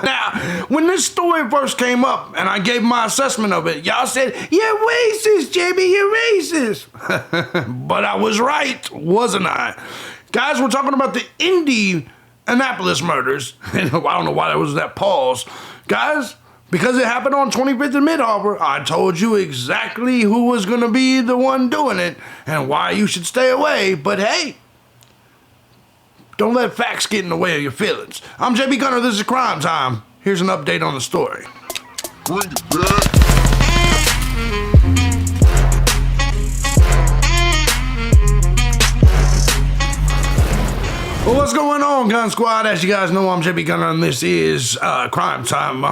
Now, when this story first came up and I gave my assessment of it, y'all said, "You're racist, Jamie, you're racist." But I was right, wasn't I? Guys, we're talking about the Indianapolis murders. I don't know why there was that pause. Guys, because it happened on 25th and Mid-Harbor, I told you exactly who was going to be the one doing it and why you should stay away. But hey, don't let facts get in the way of your feelings. I'm JB Gunner, this is Crime Time. Here's an update on the story. Bring it back. Well, what's going on, Gun Squad? As you guys know, I'm JB Gunner, and this is Crime Time.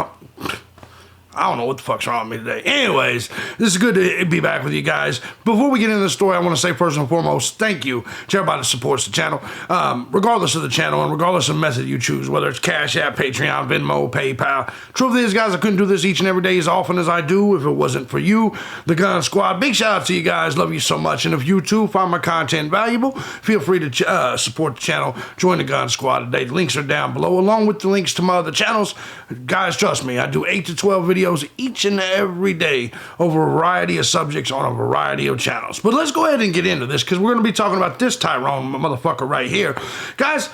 I don't know what the fuck's wrong with me today. Anyways, this is good to be back with you guys. Before we get into the story, I want to say first and foremost, thank you to everybody that supports the channel. Regardless of the channel and regardless of the method you choose, whether it's Cash App, Patreon, Venmo, PayPal. Truth is, guys, I couldn't do this each and every day as often as I do if it wasn't for you, the Gun Squad. Big shout out to you guys. Love you so much. And if you too find my content valuable, feel free to support the channel. Join the Gun Squad today. The links are down below, along with the links to my other channels. Guys, trust me, I do 8 to 12 videos each and every day over a variety of subjects on a variety of channels. But let's go ahead and get into this, because we're going to be talking about this Tyrone motherfucker right here. Guys,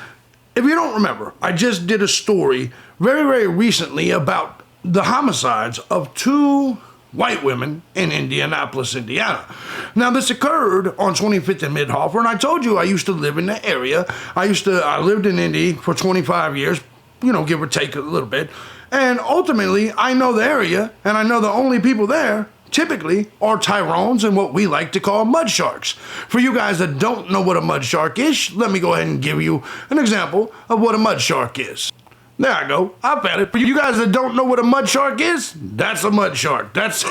if you don't remember, I just did a story very, very recently about the homicides of 2 white women in Indianapolis, Indiana. Now, this occurred on 25th and Mid-Harbor, and I told you I used to live in the area. I lived in Indy for 25 years, you know, give or take a little bit. And ultimately, I know the area, and I know the only people there, typically, are Tyrones and what we like to call mud sharks. For you guys that don't know what a mud shark is, let me go ahead and give you an example of what a mud shark is. There I go. I found it. For you guys that don't know what a mud shark is, that's a mud shark. That's...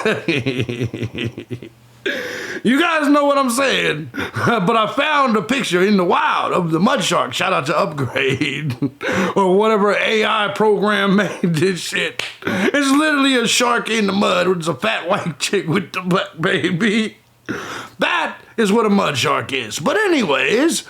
You guys know what I'm saying. But I found a picture in the wild of the mud shark. Shout out to Upgrade or whatever AI program made this shit. It's literally a shark in the mud. It's a fat white chick with the black baby. That is what a mud shark is. But anyways,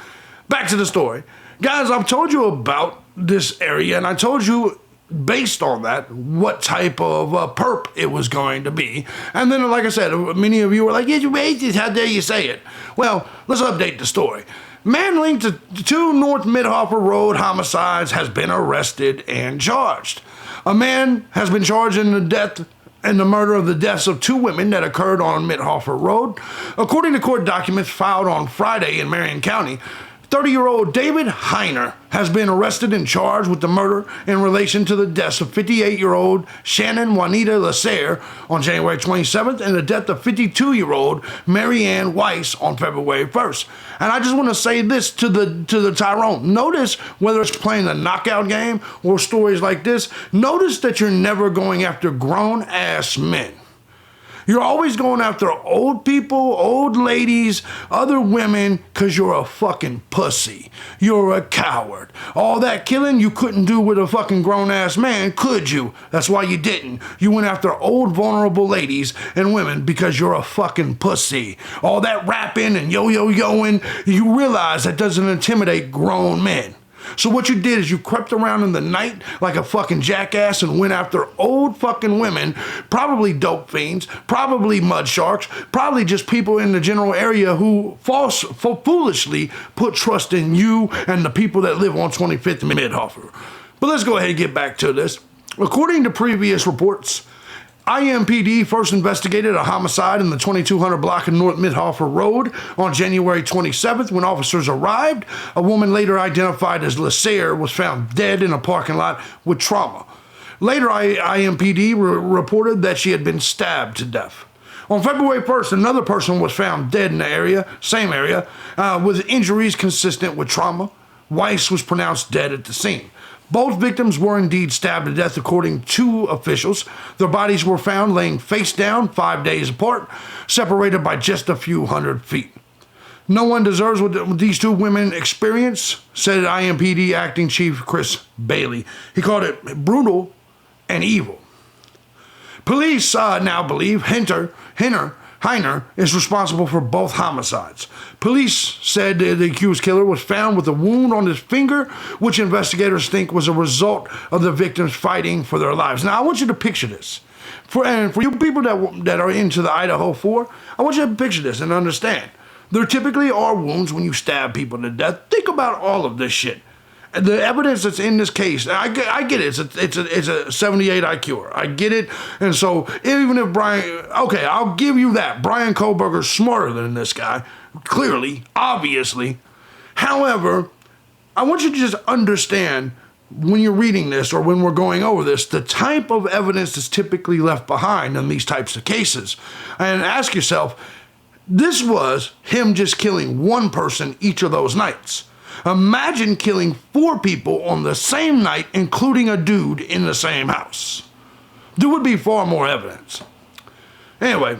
back to the story. Guys, I've told you about this area, and I told you based on that, what type of perp it was going to be. And then, like I said, many of you were like, "Yeah, you're racist, how dare you say it?" Well, let's update the story. Man linked to 2 North Mid-Harbor Road homicides has been arrested and charged. A man has been charged in the murder of the deaths of 2 women that occurred on Mid-Harbor Road. According to court documents filed on Friday in Marion County, 30-year-old David Heiner has been arrested and charged with the murder in relation to the deaths of 58-year-old Shannon Juanita Lasser on January 27th and the death of 52-year-old Mary Ann Weiss on February 1st. And I just want to say this to the Tyrone. Notice, whether it's playing the knockout game or stories like this, notice that you're never going after grown-ass men. You're always going after old people, old ladies, other women, because you're a fucking pussy. You're a coward. All that killing you couldn't do with a fucking grown-ass man, could you? That's why you didn't. You went after old, vulnerable ladies and women because you're a fucking pussy. All that rapping and yo-yo-yoing, you realize that doesn't intimidate grown men. So what you did is you crept around in the night like a fucking jackass and went after old fucking women, probably dope fiends, probably mud sharks, probably just people in the general area who foolishly put trust in you and the people that live on 25th and Mid-Harbor. But let's go ahead and get back to this. According to previous reports, IMPD first investigated a homicide in the 2200 block of North Mid-Harbor Road on January 27th. When officers arrived, a woman later identified as Lasser was found dead in a parking lot with trauma. Later, IMPD reported that she had been stabbed to death. On February 1st, another person was found dead in the same area, with injuries consistent with trauma. Weiss was pronounced dead at the scene. Both victims were indeed stabbed to death, according to officials. Their bodies were found laying face down 5 days apart, separated by just a few hundred feet. No one deserves what these 2 women experienced, said IMPD Acting Chief Chris Bailey. He called it brutal and evil. Police now believe Henner Heiner is responsible for both homicides. Police said the accused killer was found with a wound on his finger, which investigators think was a result of the victims fighting for their lives. Now, I want you to picture this. For you people that are into the Idaho 4, I want you to picture this and understand. There typically are wounds when you stab people to death. Think about all of this shit. The evidence that's in this case, I get it. It's a 78 IQ. I get it. And so even if okay, I'll give you that. Brian Kohlberger's smarter than this guy. Clearly, obviously. However, I want you to just understand when you're reading this or when we're going over this, the type of evidence that's typically left behind in these types of cases. And ask yourself, this was him just killing one person each of those nights. Imagine killing 4 people on the same night, including a dude in the same house. There would be far more evidence. Anyway,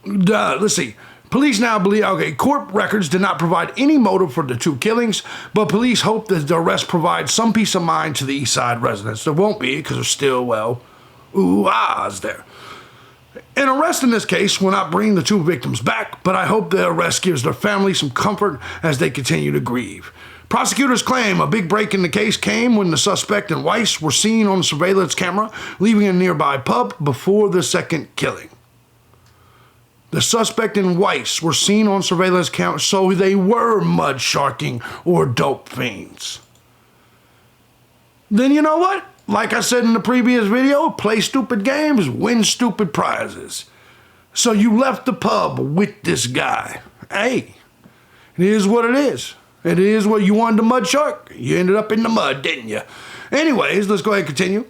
let's see. Police now believe, court records did not provide any motive for the 2 killings, but police hope that the arrest provides some peace of mind to the East Side residents. There won't be, because there's still, ooh-ahs there. An arrest in this case will not bring the 2 victims back, but I hope the arrest gives their family some comfort as they continue to grieve. Prosecutors claim a big break in the case came when the suspect and Weiss were seen on the surveillance camera leaving a nearby pub before the second killing. The suspect and Weiss were seen on surveillance camera, so they were mud sharking or dope fiends. Then you know what? Like I said in the previous video, play stupid games, win stupid prizes. So you left the pub with this guy. Hey, it is what it is. It is what you wanted to mud shark. You ended up in the mud, didn't you? Anyways, let's go ahead and continue.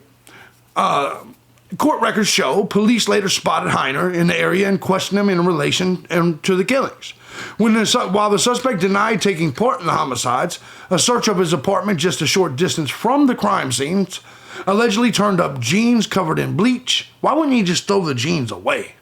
Court records show police later spotted Heiner in the area and questioned him in relation to the killings. While the suspect denied taking part in the homicides, a search of his apartment just a short distance from the crime scenes allegedly turned up jeans covered in bleach. Why wouldn't he just throw the jeans away?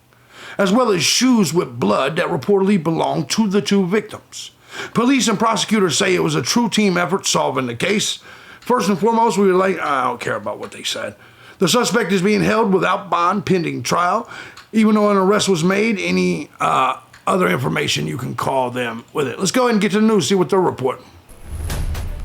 As well as shoes with blood that reportedly belonged to the 2 victims. Police and prosecutors say it was a true team effort solving the case. First and foremost, we were like, I don't care about what they said. The suspect is being held without bond pending trial. Even though an arrest was made, any other information you can call them with it. Let's go ahead and get to the news, see what they're reporting.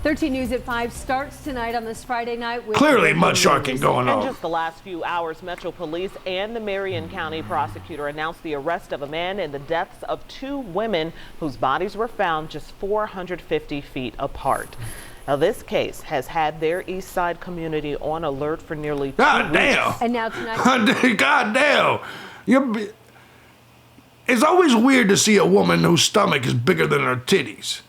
13 News at 5 starts tonight on this Friday night with clearly mud sharking going on. In just the last few hours, Metro Police and the Marion County prosecutor announced the arrest of a man and the deaths of 2 women whose bodies were found just 450 feet apart. Now, this case has had their East Side community on alert for nearly 2 weeks. Damn. And now tonight. God damn. It's always weird to see a woman whose stomach is bigger than her titties.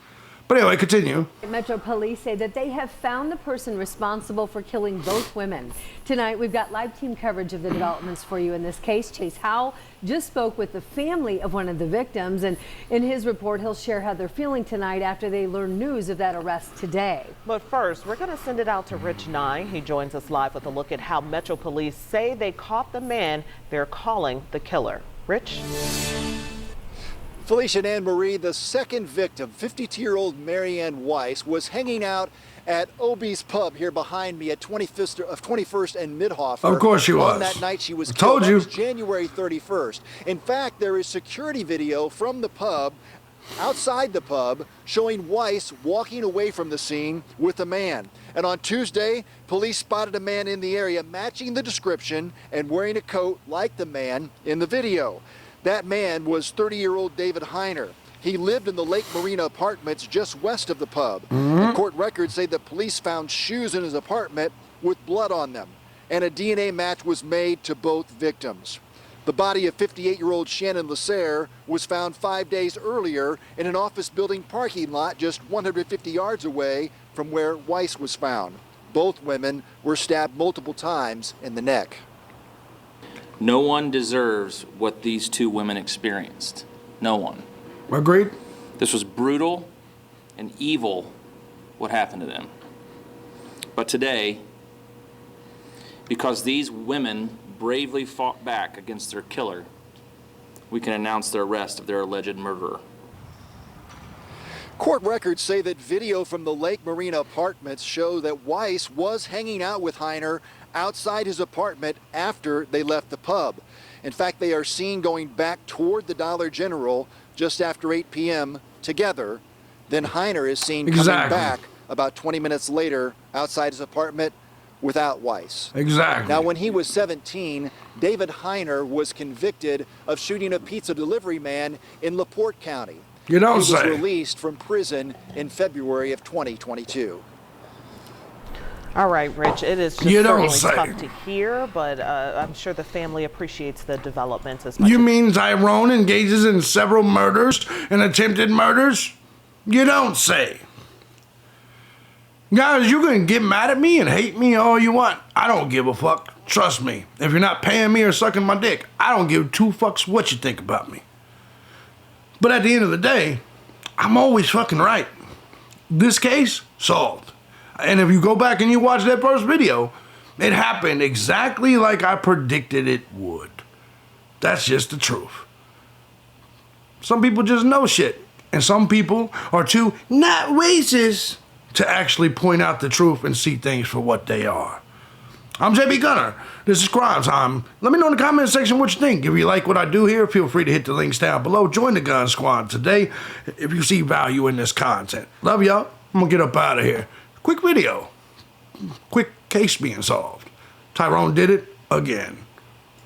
But anyway, continue. Metro Police say that they have found the person responsible for killing both women. Tonight, we've got live team coverage of the developments for you in this case. Chase Howell just spoke with the family of one of the victims, and in his report, he'll share how they're feeling tonight after they learn news of that arrest today. But first, we're going to send it out to Rich Nye. He joins us live with a look at how Metro Police say they caught the man they're calling the killer. Rich? Felicia and Anne Marie, the second victim, 52-year-old Marianne Weiss, was hanging out at Obie's Pub here behind me at 21st and Midhofer. Of course she was. On that night she was killed. That was January 31st. In fact, there is security video from the pub, outside the pub, showing Weiss walking away from the scene with a man. And on Tuesday, police spotted a man in the area matching the description and wearing a coat like the man in the video. That man was 30-year-old David Heiner. He lived in the Lake Marina apartments just west of the pub. And court records say that police found shoes in his apartment with blood on them, and a DNA match was made to both victims. The body of 58-year-old Shannon Lasser was found 5 days earlier in an office building parking lot just 150 yards away from where Weiss was found. Both women were stabbed multiple times in the neck. No one deserves what these 2 women experienced. No one. Agreed. This was brutal and evil, what happened to them. But today, because these women bravely fought back against their killer, we can announce the arrest of their alleged murderer. Court records say that video from the Lake Marina apartments show that Weiss was hanging out with Heiner outside his apartment after they left the pub. In fact, they are seen going back toward the Dollar General just after 8 p.m. together. Then Heiner is seen coming back about 20 minutes later outside his apartment without Weiss. Exactly. Now, when he was 17, David Heiner was convicted of shooting a pizza delivery man in LaPorte County. You don't say. He was say. released from prison in February of 2022. All right, Rich, it is just You don't certainly say. tough to hear, but I'm sure the family appreciates the developments as much. You mean Tyrone engages in several murders and attempted murders? You don't say. Guys, you can get mad at me and hate me all you want. I don't give a fuck. Trust me. If you're not paying me or sucking my dick, I don't give two fucks what you think about me. But at the end of the day, I'm always fucking right. This case, solved. And if you go back and you watch that first video, it happened exactly like I predicted it would. That's just the truth. Some people just know shit. And some people are too not racist to actually point out the truth and see things for what they are. I'm JB Gunner. This is Crime Time. Let me know in the comment section what you think. If you like what I do here, feel free to hit the links down below. Join the Gun Squad today if you see value in this content. Love y'all. I'm going to get up out of here. Quick video. Quick case being solved. Tyrone did it again.